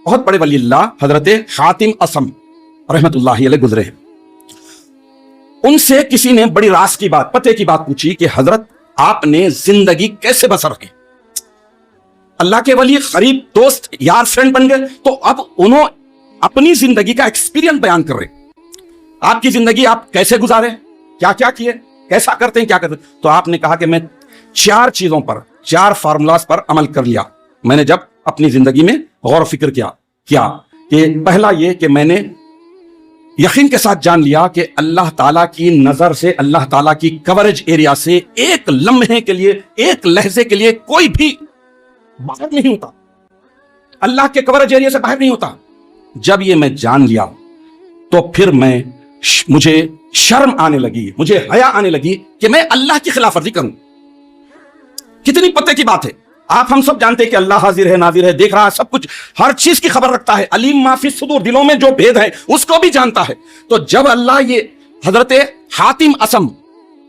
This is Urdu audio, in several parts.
بہت بڑے ولی اللہ حضرت حاتم اسم رحمت اللہ علیہ گزرے ہیں. ان سے کسی نے بڑی راز کی بات، پتے کی بات پوچھی کہ حضرت آپ نے زندگی کیسے بسر کی؟ اللہ کے ولی قریب دوست یار فرینڈ بن گئے، تو اب انہوں اپنی زندگی کا ایکسپیرینس بیان کر رہے. آپ کی زندگی آپ کیسے گزارے، کیا کیا کیے، کیسا کرتے ہیں، کیا کرتے ہیں. تو آپ نے کہا کہ میں 4 چیزوں پر، 4 فارمولاز پر عمل کر لیا میں نے جب اپنی زندگی میں غور و فکر کیا کہ پہلا یہ کہ میں نے یقین کے ساتھ جان لیا کہ اللہ تعالیٰ کی نظر سے، اللہ تعالیٰ کی کوریج ایریا سے ایک لمحے کے لیے، ایک لحظے کے لیے کوئی بھی باہر نہیں ہوتا، اللہ کے کوریج ایریا سے باہر نہیں ہوتا. جب یہ میں جان لیا تو پھر مجھے شرم آنے لگی، مجھے حیا آنے لگی کہ میں اللہ کی خلاف ورزی کروں. کتنی پتے کی بات ہے. آپ ہم سب جانتے ہیں کہ اللہ حاضر ہے، ناظر ہے، دیکھ رہا ہے، سب کچھ، ہر چیز کی خبر رکھتا ہے. علیم ما فی الصدور، دلوں میں جو بھید ہے اس کو بھی جانتا ہے. تو جب اللہ یہ حضرت حاتم اسم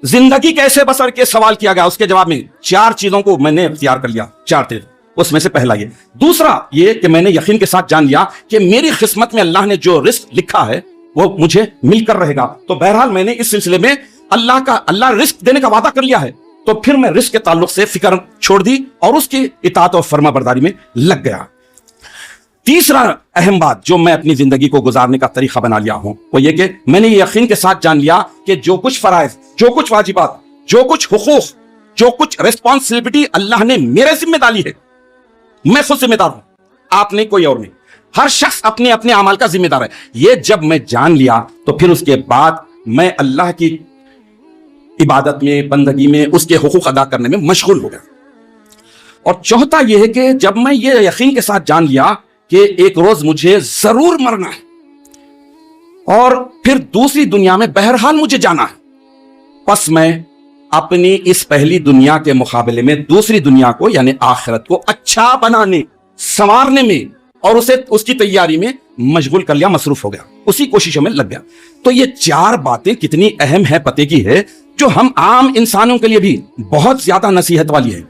زندگی کیسے بسر کے سوال کیا گیا، اس کے جواب میں 4 چیزوں کو میں نے اختیار کر لیا. 4 تھے، اس میں سے پہلا یہ. دوسرا یہ کہ میں نے یقین کے ساتھ جان لیا کہ میری قسمت میں اللہ نے جو رزق لکھا ہے وہ مجھے مل کر رہے گا. تو بہرحال میں نے اس سلسلے میں اللہ رزق دینے کا وعدہ کر لیا ہے. تو پھر میں رزق کے تعلق سے فکر چھوڑ دی اور اس کی اطاعت اور فرما برداری میں لگ گیا. تیسرا اہم بات جو میں اپنی زندگی کو گزارنے کا طریقہ بنا لیا ہوں وہ یہ کہ میں نے یہ یقین کے ساتھ جان لیا کہ جو کچھ فرائض، جو کچھ واجبات، جو کچھ حقوق، جو کچھ ریسپانسبلٹی اللہ نے میرے ذمہ ڈالی ہے، میں خود ذمہ دار ہوں، آپ نے، کوئی اور نہیں. ہر شخص اپنے اپنے اعمال کا ذمہ دار ہے. یہ جب میں جان لیا تو پھر اس کے بعد میں اللہ کی عبادت میں، بندگی میں، اس کے حقوق ادا کرنے میں مشغول ہو گیا. اور چوتھا یہ ہے کہ جب میں یہ یقین کے ساتھ جان لیا کہ ایک روز مجھے ضرور مرنا ہے اور پھر دوسری دنیا میں بہرحال مجھے جانا ہے، پس میں اپنی اس پہلی دنیا کے مقابلے میں دوسری دنیا کو یعنی آخرت کو اچھا بنانے، سنوارنے میں اور اس کی تیاری میں مشغول کر لیا، مصروف ہو گیا، اسی کوششوں میں لگ گیا. تو یہ 4 باتیں کتنی اہم ہے، پتے کی ہے، جو ہم عام انسانوں کے لیے بھی بہت زیادہ نصیحت والی ہے.